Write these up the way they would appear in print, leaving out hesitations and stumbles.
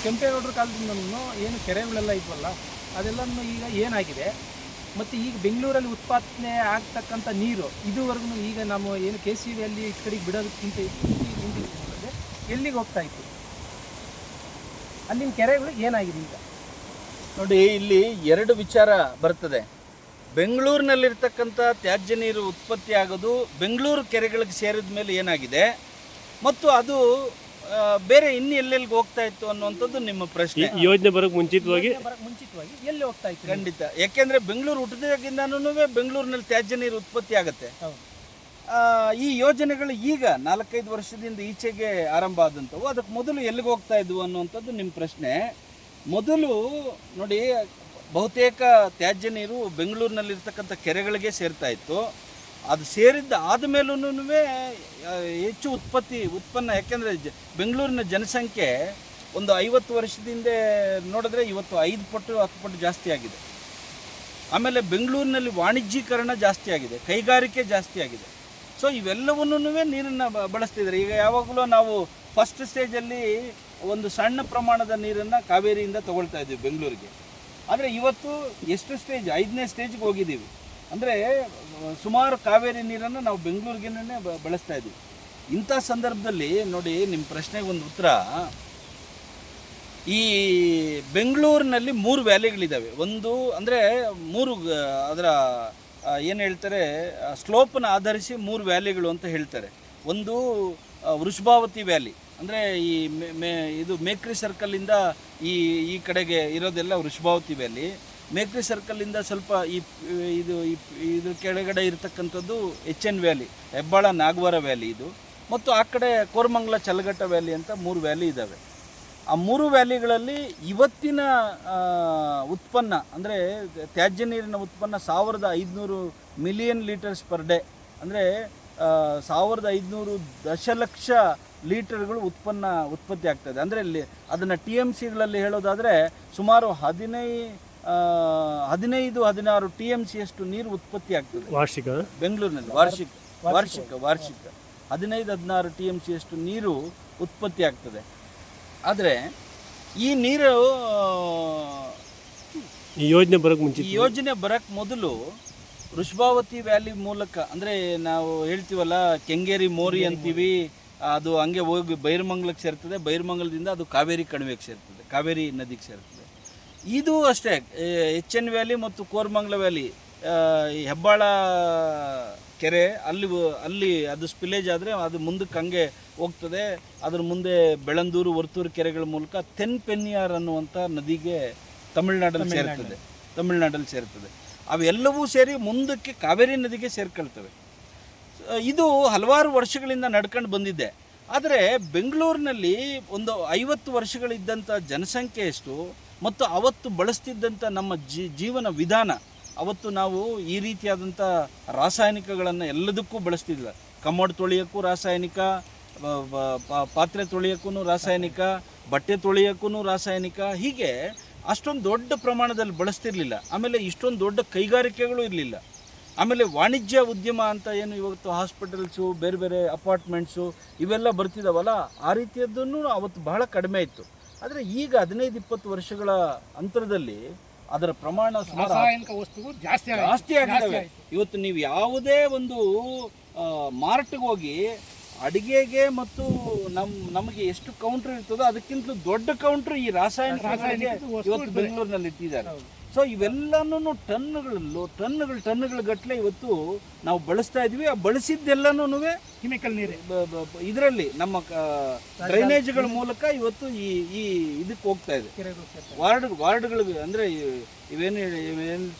ಕೆಂಪೇಗೌಡರ ಕಾಲದಿಂದನೂ ಏನು ಕೆರೆಗಳೆಲ್ಲ ಇದ್ವಲ್ಲ ಅದೆಲ್ಲನೂ ಈಗ ಏನಾಗಿದೆ, ಮತ್ತು ಈಗ ಬೆಂಗಳೂರಲ್ಲಿ ಉತ್ಪಾದನೆ ಆಗ್ತಕ್ಕಂಥ ನೀರು ಇದುವರೆಗೂ ಈಗ ನಾವು ಏನು KCB ಅಲ್ಲಿ ಈ ಕಡೆಗೆ ಬಿಡೋದಕ್ಕಿಂತ ನೋಡಿದ್ರೆ ಎಲ್ಲಿಗೆ ಹೋಗ್ತಾ ಇತ್ತು, ಅಲ್ಲಿನ ಕೆರೆಗಳು ಏನಾಗಿದೆ ಈಗ ನೋಡಿ. ಇಲ್ಲಿ ಎರಡು ವಿಚಾರ ಬರ್ತದೆ. ಬೆಂಗಳೂರಿನಲ್ಲಿರ್ತಕ್ಕಂಥ ತ್ಯಾಜ್ಯ ನೀರು ಉತ್ಪತ್ತಿ ಆಗೋದು ಬೆಂಗಳೂರು ಕೆರೆಗಳಿಗೆ ಸೇರಿದ ಮೇಲೆ ಏನಾಗಿದೆ, ಮತ್ತು ಅದು ಬೇರೆ ಇನ್ನು ಎಲ್ಲೆಲ್ಲಿಗೆ ಹೋಗ್ತಾ ಇತ್ತು ಅನ್ನುವಂಥದ್ದು ನಿಮ್ಮ ಪ್ರಶ್ನೆ. ಯೋಜನೆ ಬರೋಕ್ಕೆ ಮುಂಚಿತವಾಗಿ ಎಲ್ಲಿ ಹೋಗ್ತಾ ಇತ್ತು? ಖಂಡಿತ. ಯಾಕೆಂದರೆ ಬೆಂಗಳೂರು ಹುಟ್ಟಿದಾಗಿಂದನೂ ಬೆಂಗಳೂರಿನಲ್ಲಿ ತ್ಯಾಜ್ಯ ನೀರು ಉತ್ಪತ್ತಿ ಆಗುತ್ತೆ. ಈ ಯೋಜನೆಗಳು ಈಗ 4-5 ವರ್ಷದಿಂದ ಈಚೆಗೆ ಆರಂಭ ಆದಂಥವು. ಅದಕ್ಕೆ ಮೊದಲು ಎಲ್ಲಿಗೆ ಹೋಗ್ತಾ ಇದ್ವು ಅನ್ನುವಂಥದ್ದು ನಿಮ್ಮ ಪ್ರಶ್ನೆ. ಮೊದಲು ನೋಡಿ, ಬಹುತೇಕ ತ್ಯಾಜ್ಯ ನೀರು ಬೆಂಗಳೂರಿನಲ್ಲಿರ್ತಕ್ಕಂಥ ಕೆರೆಗಳಿಗೆ ಸೇರ್ತಾ ಇತ್ತು. ಅದು ಸೇರಿದ್ದ ಆದಮೇಲೂ ಹೆಚ್ಚು ಉತ್ಪನ್ನ, ಯಾಕೆಂದರೆ ಬೆಂಗಳೂರಿನ ಜನಸಂಖ್ಯೆ ಒಂದು 50 ವರ್ಷದಿಂದ ನೋಡಿದ್ರೆ ಇವತ್ತು 5 ಪಟ್ಟು 10 ಪಟ್ಟು ಜಾಸ್ತಿ ಆಗಿದೆ. ಆಮೇಲೆ ಬೆಂಗಳೂರಿನಲ್ಲಿ ವಾಣಿಜ್ಯೀಕರಣ ಜಾಸ್ತಿ ಆಗಿದೆ, ಕೈಗಾರಿಕೆ ಜಾಸ್ತಿ ಆಗಿದೆ. ಸೊ ಇವೆಲ್ಲವನ್ನೂ ನೀರನ್ನು ಬಳಸ್ತಿದ್ದಾರೆ. ಈಗ ಯಾವಾಗಲೂ ನಾವು ಫಸ್ಟ್ ಸ್ಟೇಜಲ್ಲಿ ಒಂದು ಸಣ್ಣ ಪ್ರಮಾಣದ ನೀರನ್ನು ಕಾವೇರಿಯಿಂದ ತೊಗೊಳ್ತಾ ಇದ್ದೀವಿ ಬೆಂಗಳೂರಿಗೆ. ಆದರೆ ಇವತ್ತು ಎಷ್ಟು ಸ್ಟೇಜ್, 5ನೇ ಸ್ಟೇಜ್ಗೆ ಹೋಗಿದ್ದೀವಿ. ಅಂದರೆ ಸುಮಾರು ಕಾವೇರಿ ನೀರನ್ನು ನಾವು ಬೆಂಗಳೂರಿಗೇನೆ ಬಳಸ್ತಾ ಇದ್ದೀವಿ. ಇಂಥ ಸಂದರ್ಭದಲ್ಲಿ ನೋಡಿ, ನಿಮ್ಮ ಪ್ರಶ್ನೆಗೆ ಒಂದು ಉತ್ತರ. ಈ ಬೆಂಗಳೂರಿನಲ್ಲಿ 3 ವ್ಯಾಲಿಗಳಿದ್ದಾವೆ. ಒಂದು ಅಂದರೆ 3 ಅದರ ಏನು ಹೇಳ್ತಾರೆ, ಸ್ಲೋಪನ್ನು ಆಧರಿಸಿ 3 ವ್ಯಾಲಿಗಳು ಅಂತ ಹೇಳ್ತಾರೆ. ಒಂದು ವೃಷಭಾವತಿ ವ್ಯಾಲಿ, ಅಂದರೆ ಈ ಇದು ಮೇಕ್ರಿ ಸರ್ಕಲಿಂದ ಈ ಕಡೆಗೆ ಇರೋದೆಲ್ಲ ವೃಷಭಾವತಿ ವ್ಯಾಲಿ. ಮೇಕ್ರಿ ಸರ್ಕಲಿಂದ ಸ್ವಲ್ಪ ಇದ್ರ ಕೆಳಗಡೆ ಇರತಕ್ಕಂಥದ್ದು HN valley, Hebbal Nagawara valley ಇದು. ಮತ್ತು ಆ ಕಡೆ ಕೋರಮಂಗಲ ಚಲಘಟ್ಟ ವ್ಯಾಲಿ ಅಂತ 3 ವ್ಯಾಲಿ ಇದ್ದಾವೆ. ಆ 3 ವ್ಯಾಲಿಗಳಲ್ಲಿ ಇವತ್ತಿನ ಉತ್ಪನ್ನ ಅಂದರೆ ತ್ಯಾಜ್ಯ ನೀರಿನ ಉತ್ಪನ್ನ 1500 ಮಿಲಿಯನ್ ಲೀಟರ್ಸ್ ಪರ್ ಡೇ, ಅಂದರೆ 1500 ದಶಲಕ್ಷ ಲೀಟರ್ಗಳು ಉತ್ಪತ್ತಿ ಆಗ್ತದೆ. ಅಂದರೆ ಇಲ್ಲಿ ಅದನ್ನು TMCಗಳಲ್ಲಿ ಹೇಳೋದಾದರೆ ಸುಮಾರು 15-16 TMCಯಷ್ಟು ನೀರು ಉತ್ಪತ್ತಿ ಆಗ್ತದೆ ವಾರ್ಷಿಕ ಬೆಂಗಳೂರಿನಲ್ಲಿ. ವಾರ್ಷಿಕ 15-16 TMCಯಷ್ಟು ನೀರು ಉತ್ಪತ್ತಿ ಆಗ್ತದೆ. ಆದರೆ ಈ ನೀರು ಈ ಯೋಜನೆ ಬರೋಕ್ಕೆ ಮೊದಲು ವೃಷಭಾವತಿ ವ್ಯಾಲಿ ಮೂಲಕ, ಅಂದರೆ ನಾವು ಹೇಳ್ತೀವಲ್ಲ ಕೆಂಗೇರಿ ಮೋರಿ ಅಂತೀವಿ, ಅದು ಹಂಗೆ ಹೋಗಿ ಬೈರಮಂಗಲಕ್ಕೆ ಸೇರ್ತದೆ. ಬೈರಮಂಗಲದಿಂದ ಅದು ಕಾವೇರಿ ಕಣಿವೆಗೆ ಸೇರ್ತದೆ, ಕಾವೇರಿ ನದಿಗೆ ಸೇರ್ತದೆ. ಇದು ಅಷ್ಟೇ, HN ವ್ಯಾಲಿ ಮತ್ತು ಕೋರಮಂಗಲ ವ್ಯಾಲಿ, ಹೆಬ್ಬಾಳ ಕೆರೆ ಅಲ್ಲಿ ಅದು ಸ್ಪಿಲೇಜ್ ಆದರೆ ಅದು ಮುಂದಕ್ಕೆ ಹಂಗೆ ಹೋಗ್ತದೆ. ಅದ್ರ ಮುಂದೆ ಬೆಳಂದೂರು, ವರ್ತೂರು ಕೆರೆಗಳ ಮೂಲಕ ತೆನ್ಪೆನ್ನಿಯಾರ್ ಅನ್ನುವಂಥ ನದಿಗೆ ತಮಿಳ್ನಾಡಲ್ಲಿ ಸೇರ್ತದೆ. ಅವೆಲ್ಲವೂ ಸೇರಿ ಮುಂದಕ್ಕೆ ಕಾವೇರಿ ನದಿಗೆ ಸೇರ್ಕೊಳ್ತವೆ. ಇದು ಹಲವಾರು ವರ್ಷಗಳಿಂದ ನಡ್ಕೊಂಡು ಬಂದಿದೆ. ಆದರೆ ಬೆಂಗಳೂರಿನಲ್ಲಿ ಒಂದು 50 ವರ್ಷಗಳಿದ್ದಂಥ ಜನಸಂಖ್ಯೆ ಎಷ್ಟು, ಮತ್ತು ಅವತ್ತು ಬಳಸ್ತಿದ್ದಂಥ ನಮ್ಮ ಜೀವನ ವಿಧಾನ, ಅವತ್ತು ನಾವು ಈ ರೀತಿಯಾದಂಥ ರಾಸಾಯನಿಕಗಳನ್ನು ಎಲ್ಲದಕ್ಕೂ ಬಳಸ್ತಿದ್ದಿಲ್ಲ. ಕಮ್ಮೋಡ್ ತೊಳೆಯೋಕ್ಕೂ ರಾಸಾಯನಿಕ, ಪಾತ್ರೆ ತೊಳೆಯೋಕ್ಕೂ ರಾಸಾಯನಿಕ, ಬಟ್ಟೆ ತೊಳೆಯೋಕ್ಕೂ ರಾಸಾಯನಿಕ, ಹೀಗೆ ಅಷ್ಟೊಂದು ದೊಡ್ಡ ಪ್ರಮಾಣದಲ್ಲಿ ಬಳಸ್ತಿರ್ಲಿಲ್ಲ. ಆಮೇಲೆ ಇಷ್ಟೊಂದು ದೊಡ್ಡ ಕೈಗಾರಿಕೆಗಳು ಇರಲಿಲ್ಲ. ಆಮೇಲೆ ವಾಣಿಜ್ಯ ಉದ್ಯಮ ಅಂತ ಏನು ಇವತ್ತು ಹಾಸ್ಪಿಟಲ್ಸು, ಬೇರೆ ಬೇರೆ ಅಪಾರ್ಟ್ಮೆಂಟ್ಸು ಇವೆಲ್ಲ ಬರ್ತಿದ್ದಾವಲ್ಲ, ಆ ರೀತಿಯದ್ದನ್ನು ಅವತ್ತು ಬಹಳ ಕಡಿಮೆ ಇತ್ತು. ಆದರೆ ಈಗ 15-20 ವರ್ಷಗಳ ಅಂತರದಲ್ಲಿ ಅದರ ಪ್ರಮಾಣ ರಾಸಾಯನಿಕ ವಸ್ತುಗಳು ಜಾಸ್ತಿ ಆಗಿದ್ದಾವೆ. ಇವತ್ತು ನೀವು ಯಾವುದೇ ಒಂದು ಮಾರ್ಟ್ಗೆ ಹೋಗಿ ಅಡಿಗೆಗೆ ಮತ್ತು ನಮಗೆ ಎಷ್ಟು ಕೌಂಟರ್ ಇರ್ತದೋ ಅದಕ್ಕಿಂತಲೂ ದೊಡ್ಡ ಕೌಂಟರ್ ಈ ರಾಸಾಯನಿಕ ಇವತ್ತು ಬೆಂಗಳೂರಿನಲ್ಲಿ ಇಟ್ಟಿದ್ದಾರೆ. ಸೊ ಇವೆಲ್ಲನೂ ಟನ್ನುಗಳ ಗಟ್ಟಲೆ ಇವತ್ತು ನಾವು ಬಳಸ್ತಾ ಇದ್ವಿ. ಆ ಬಳಸಿದ್ದೆಲ್ಲನೂ ಕೆಮಿಕಲ್ ನೀರು ಇದರಲ್ಲಿ ನಮ್ಮ ಡ್ರೈನೇಜ್ಗಳ ಮೂಲಕ ಇವತ್ತು ಈ ಇದಕ್ಕೆ ಹೋಗ್ತಾ ಇದೆ. ವಾರ್ಡ್ಗಳಿಗೆ ಅಂದರೆ ಇವೇನು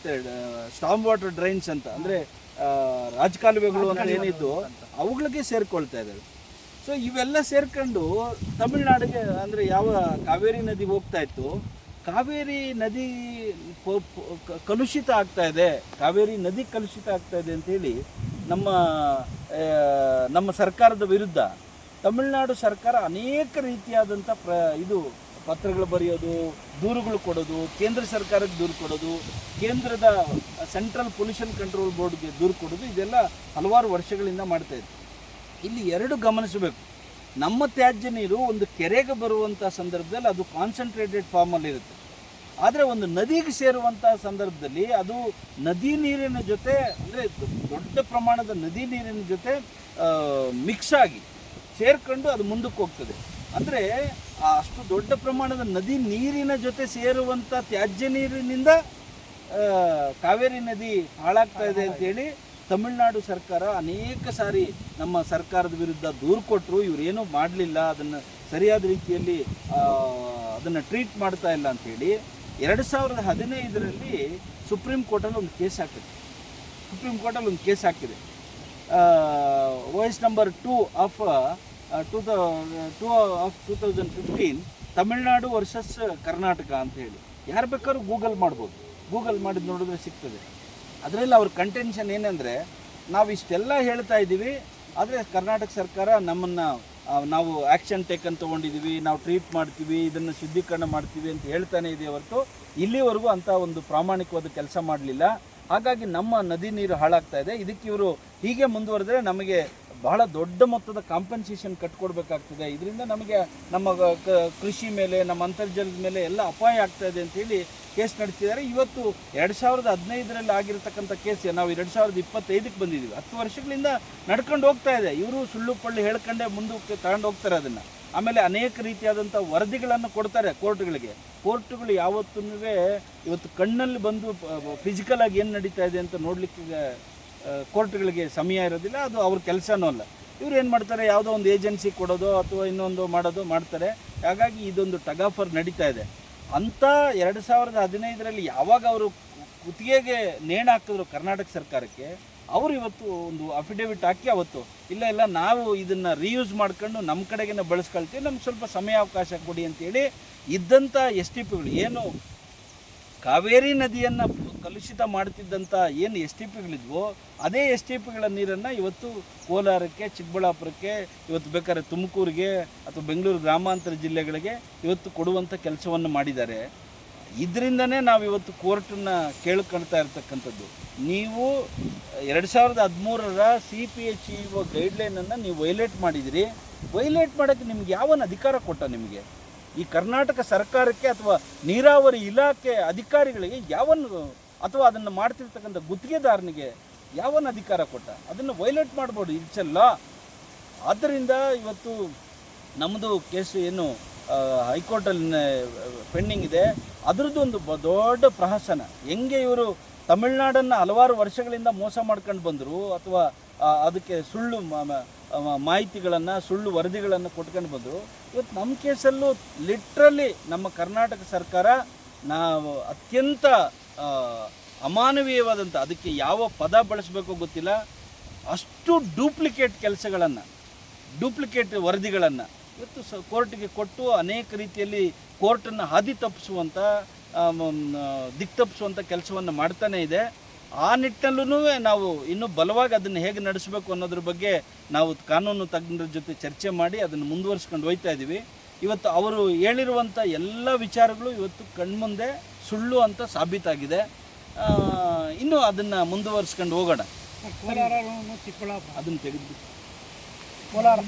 ಸ್ಟಾಮ್ ವಾಟರ್ ಡ್ರೈನ್ಸ್ ಅಂತ, ಅಂದರೆ ರಾಜಕಾಲುವೆಗಳು ಅಂತ ಏನಿದ್ದು ಅವುಗಳಿಗೆ ಸೇರ್ಕೊಳ್ತಾ ಇದ್ದಾವೆ. ಸೊ ಇವೆಲ್ಲ ಸೇರ್ಕೊಂಡು ತಮಿಳ್ನಾಡಿಗೆ, ಅಂದರೆ ಯಾವ ಕಾವೇರಿ ನದಿಗೆ ಹೋಗ್ತಾ ಇತ್ತು, ಕಾವೇರಿ ನದಿ ಕಲುಷಿತ ಆಗ್ತಾ ಇದೆ, ಕಾವೇರಿ ನದಿ ಕಲುಷಿತ ಆಗ್ತಾ ಇದೆ ಅಂತೇಳಿ ನಮ್ಮ ಸರ್ಕಾರದ ವಿರುದ್ಧ ತಮಿಳುನಾಡು ಸರ್ಕಾರ ಅನೇಕ ರೀತಿಯಾದಂಥ ಪತ್ರಗಳು ಬರೆಯೋದು, ದೂರುಗಳು ಕೊಡೋದು, ಕೇಂದ್ರ ಸರ್ಕಾರಕ್ಕೆ ದೂರು ಕೊಡೋದು, ಕೇಂದ್ರದ ಸೆಂಟ್ರಲ್ ಪೊಲ್ಯೂಷನ್ ಕಂಟ್ರೋಲ್ ಬೋರ್ಡ್ಗೆ ದೂರು ಕೊಡೋದು, ಇದೆಲ್ಲ ಹಲವಾರು ವರ್ಷಗಳಿಂದ ಮಾಡ್ತಾ ಇತ್ತು. ಇಲ್ಲಿ 2 ಗಮನಿಸಬೇಕು. ನಮ್ಮ ತ್ಯಾಜ್ಯ ನೀರು ಒಂದು ಕೆರೆಗೆ ಬರುವಂಥ ಸಂದರ್ಭದಲ್ಲಿ ಅದು ಕಾನ್ಸಂಟ್ರೇಟೆಡ್ ಫಾರ್ಮಲ್ಲಿ ಇರುತ್ತೆ. ಆದರೆ ಒಂದು ನದಿಗೆ ಸೇರುವಂಥ ಸಂದರ್ಭದಲ್ಲಿ ಅದು ನದಿ ನೀರಿನ ಜೊತೆ ಅಂದರೆ ದೊಡ್ಡ ಪ್ರಮಾಣದ ನದಿ ನೀರಿನ ಜೊತೆ ಮಿಕ್ಸ್ ಆಗಿ ಸೇರ್ಕೊಂಡು ಅದು ಮುಂದಕ್ಕೆ ಹೋಗ್ತದೆ. ಅಂದರೆ ಅಷ್ಟು ದೊಡ್ಡ ಪ್ರಮಾಣದ ನದಿ ನೀರಿನ ಜೊತೆ ಸೇರುವಂಥ ತ್ಯಾಜ್ಯ ನೀರಿನಿಂದ ಕಾವೇರಿ ನದಿ ಹಾಳಾಗ್ತಾ ಇದೆ ಅಂತೇಳಿ ತಮಿಳುನಾಡು ಸರ್ಕಾರ ಅನೇಕ ಸಾರಿ ನಮ್ಮ ಸರ್ಕಾರದ ವಿರುದ್ಧ ದೂರು ಕೊಟ್ಟರು. ಇವರೇನೂ ಮಾಡಲಿಲ್ಲ, ಅದನ್ನು ಸರಿಯಾದ ರೀತಿಯಲ್ಲಿ ಅದನ್ನು ಟ್ರೀಟ್ ಮಾಡ್ತಾ ಇಲ್ಲ ಅಂಥೇಳಿ 2015ರಲ್ಲಿ ಸುಪ್ರೀಂ ಕೋರ್ಟಲ್ಲಿ ಒಂದು ಕೇಸ್ ಹಾಕಿದೆ. OS number 2 of 2015 Tamil Nadu versus Karnataka ಅಂತ ಹೇಳಿ. ಯಾರು ಬೇಕಾದ್ರೂ ಗೂಗಲ್ ಮಾಡ್ಬೋದು, ಗೂಗಲ್ ಮಾಡಿದ್ದು ನೋಡಿದ್ರೆ ಸಿಗ್ತದೆ. ಅದರಲ್ಲಿ ಅವ್ರ ಕಂಟೆನ್ಷನ್ ಏನಂದರೆ, ನಾವು ಇಷ್ಟೆಲ್ಲ ಹೇಳ್ತಾ ಇದ್ದೀವಿ, ಆದರೆ ಕರ್ನಾಟಕ ಸರ್ಕಾರ ನಮ್ಮನ್ನು ನಾವು ಆ್ಯಕ್ಷನ್ ಟೇಕನ್ ತೊಗೊಂಡಿದ್ದೀವಿ, ನಾವು ಟ್ರೀಟ್ ಮಾಡ್ತೀವಿ, ಇದನ್ನು ಶುದ್ಧೀಕರಣ ಮಾಡ್ತೀವಿ ಅಂತ ಹೇಳ್ತಾನೆ ಇದೆ ಹೊರತು ಇಲ್ಲಿವರೆಗೂ ಅಂಥ ಒಂದು ಪ್ರಾಮಾಣಿಕವಾದ ಕೆಲಸ ಮಾಡಲಿಲ್ಲ. ಹಾಗಾಗಿ ನಮ್ಮ ನದಿ ನೀರು ಹಾಳಾಗ್ತಾ ಇದೆ. ಇದಕ್ಕೆ ಇವರು ಹೀಗೆ ಮುಂದುವರೆದ್ರೆ ನಮಗೆ ಬಹಳ ದೊಡ್ಡ ಮೊತ್ತದ ಕಾಂಪನ್ಸೇಷನ್ ಕಟ್ಕೊಡ್ಬೇಕಾಗ್ತದೆ. ಇದರಿಂದ ನಮಗೆ ನಮ್ಮ ಕೃಷಿ ಮೇಲೆ, ನಮ್ಮ ಅಂತರ್ಜಲದ ಮೇಲೆ ಎಲ್ಲ ಅಪಾಯ ಆಗ್ತಾ ಇದೆ ಅಂತೇಳಿ ಕೇಸ್ ನಡೆಸಿದ್ದಾರೆ. ಇವತ್ತು 2015ರಲ್ಲಿ ಆಗಿರತಕ್ಕಂಥ ಕೇಸ್ ನಾವು 2025ಕ್ಕೆ ಬಂದಿದ್ದೀವಿ. 10 ವರ್ಷಗಳಿಂದ ನಡ್ಕೊಂಡು ಹೋಗ್ತಾ ಇದೆ. ಇವರು ಸುಳ್ಳು ಪಳ್ಳು ಹೇಳ್ಕೊಂಡೇ ಮುಂದಕ್ಕೆ ತಗೊಂಡು ಹೋಗ್ತಾರೆ ಅದನ್ನು. ಆಮೇಲೆ ಅನೇಕ ರೀತಿಯಾದಂಥ ವರದಿಗಳನ್ನು ಕೊಡ್ತಾರೆ ಕೋರ್ಟುಗಳು ಯಾವತ್ತೂ ಇವತ್ತು ಕಣ್ಣಲ್ಲಿ ಬಂದು ಫಿಸಿಕಲ್ ಆಗಿ ಏನು ನಡೀತಾ ಇದೆ ಅಂತ ನೋಡಲಿಕ್ಕೆ ಕೋರ್ಟ್ಗಳಿಗೆ ಸಮಯ ಇರೋದಿಲ್ಲ. ಅದು ಅವ್ರ ಕೆಲಸನೂ ಅಲ್ಲ. ಇವ್ರು ಏನು ಮಾಡ್ತಾರೆ, ಯಾವುದೋ ಒಂದು ಏಜೆನ್ಸಿ ಕೊಡೋದು ಅಥವಾ ಇನ್ನೊಂದು ಮಾಡೋದು ಮಾಡ್ತಾರೆ. ಹಾಗಾಗಿ ಇದೊಂದು ಟಗಾಫರ್ ನಡೀತಾ ಇದೆ. ಅಂಥ 2015ರಲ್ಲಿ ಯಾವಾಗ ಅವರು ಕುತ್ತಿಗೆಗೆ ನೇಣು ಹಾಕಿದ್ರು ಕರ್ನಾಟಕ ಸರ್ಕಾರಕ್ಕೆ, ಅವರು ಇವತ್ತು ಒಂದು ಅಫಿಡೇವಿಟ್ ಹಾಕಿ ಅವತ್ತು ಇಲ್ಲ ನಾವು ಇದನ್ನು ರೀಯೂಸ್ ಮಾಡ್ಕೊಂಡು ನಮ್ಮ ಕಡೆಗೇನೆ ಬಳಸ್ಕೊಳ್ತೀವಿ, ನಮ್ಗೆ ಸ್ವಲ್ಪ ಸಮಯಾವಕಾಶ ಕೊಡಿ ಅಂತೇಳಿ ಇದ್ದಂಥ STPಗಳು ಏನು ಕಾವೇರಿ ನದಿಯನ್ನು ಕಲುಷಿತ ಮಾಡ್ತಿದ್ದಂಥ ಏನು STPಗಳಿದ್ವೋ ಅದೇ STPಗಳ ನೀರನ್ನು ಇವತ್ತು ಕೋಲಾರಕ್ಕೆ, ಚಿಕ್ಕಬಳ್ಳಾಪುರಕ್ಕೆ, ಇವತ್ತು ಬೇಕಾದ್ರೆ ತುಮಕೂರಿಗೆ ಅಥವಾ ಬೆಂಗಳೂರು ಗ್ರಾಮಾಂತರ ಜಿಲ್ಲೆಗಳಿಗೆ ಇವತ್ತು ಕೊಡುವಂಥ ಕೆಲಸವನ್ನು ಮಾಡಿದ್ದಾರೆ. ಇದರಿಂದನೇ ನಾವು ಇವತ್ತು ಕೋರ್ಟನ್ನು ಕೇಳ್ಕೊಳ್ತಾ ಇರ್ತಕ್ಕಂಥದ್ದು. ನೀವು 2013ರ CPHEO ಗೈಡ್ಲೈನನ್ನು ನೀವು ವೈಲೇಟ್ ಮಾಡಿದಿರಿ. ವೈಲೇಟ್ ಮಾಡೋಕ್ಕೆ ನಿಮ್ಗೆ ಯಾವನ ಅಧಿಕಾರ ಕೊಟ್ಟ? ನಿಮಗೆ ಈ ಕರ್ನಾಟಕ ಸರ್ಕಾರಕ್ಕೆ ಅಥವಾ ನೀರಾವರಿ ಇಲಾಖೆ ಅಧಿಕಾರಿಗಳಿಗೆ ಯಾವನು ಅಥವಾ ಅದನ್ನು ಮಾಡ್ತಿರ್ತಕ್ಕಂಥ ಗುತ್ತಿಗೆದಾರನಿಗೆ ಯಾವನ ಅಧಿಕಾರ ಕೊಟ್ಟ? ಅದನ್ನು ವೈಲೇಟ್ ಮಾಡ್ಬೋದು, ಇಲ್ಸಲ್ಲ. ಆದ್ದರಿಂದ ಇವತ್ತು ನಮ್ಮದು ಕೇಸು ಏನು ಹೈಕೋರ್ಟಲ್ಲಿ ಪೆಂಡಿಂಗ್ ಇದೆ, ಅದರದ್ದು ಒಂದು ದೊಡ್ಡ ಪ್ರಹಸನ. ಹೆಂಗೆ ಇವರು ತಮಿಳ್ನಾಡನ್ನು ಹಲವಾರು ವರ್ಷಗಳಿಂದ ಮೋಸ ಮಾಡ್ಕೊಂಡು ಬಂದರು ಅಥವಾ ಅದಕ್ಕೆ ಸುಳ್ಳು ಮಾಹಿತಿಗಳನ್ನು, ಸುಳ್ಳು ವರದಿಗಳನ್ನು ಕೊಟ್ಕೊಂಡು ಬಂದರು. ಇವತ್ತು ನಮ್ಮ ಕೇಸಲ್ಲೂ ಲಿಟ್ರಲಿ ನಮ್ಮ ಕರ್ನಾಟಕ ಸರ್ಕಾರ ನಾವು ಅತ್ಯಂತ ಅಮಾನವೀಯವಾದಂಥ, ಅದಕ್ಕೆ ಯಾವ ಪದ ಬಳಸಬೇಕೋ ಗೊತ್ತಿಲ್ಲ, ಅಷ್ಟು ಡೂಪ್ಲಿಕೇಟ್ ಕೆಲಸಗಳನ್ನು, ಡೂಪ್ಲಿಕೇಟ್ ವರದಿಗಳನ್ನು ಇವತ್ತು ಕೋರ್ಟಿಗೆ ಕೊಟ್ಟು ಅನೇಕ ರೀತಿಯಲ್ಲಿ ಕೋರ್ಟನ್ನು ಹಾದಿ ತಪ್ಪಿಸುವಂಥ, ದಿಕ್ತಪ್ಪಿಸುವಂಥ ಕೆಲಸವನ್ನು ಮಾಡ್ತಾನೇ ಇದೆ. ಆ ನಿಟ್ಟಿನಲ್ಲೂ ನಾವು ಇನ್ನೂ ಬಲವಾಗಿ ಅದನ್ನು ಹೇಗೆ ನಡೆಸಬೇಕು ಅನ್ನೋದ್ರ ಬಗ್ಗೆ ನಾವು ಕಾನೂನು ತಜ್ಞರ ಜೊತೆ ಚರ್ಚೆ ಮಾಡಿ ಅದನ್ನು ಮುಂದುವರಿಸ್ಕೊಂಡು ಹೋಗ್ತಾ ಇದ್ದೀವಿ. ಇವತ್ತು ಅವರು ಹೇಳಿರುವಂಥ ಎಲ್ಲ ವಿಚಾರಗಳು ಇವತ್ತು ಕಣ್ಮುಂದೆ ಸುಳ್ಳು ಅಂತ ಸಾಬೀತಾಗಿದೆ. ಇನ್ನೂ ಅದನ್ನು ಮುಂದುವರಿಸ್ಕೊಂಡು ಹೋಗೋಣ. ಕೋಲಾರ, ಚಿಕ್ಕಬಳ್ಳಾಪುರ ಅದನ್ನು ತೆಗೆದು ಕೋಲಾರ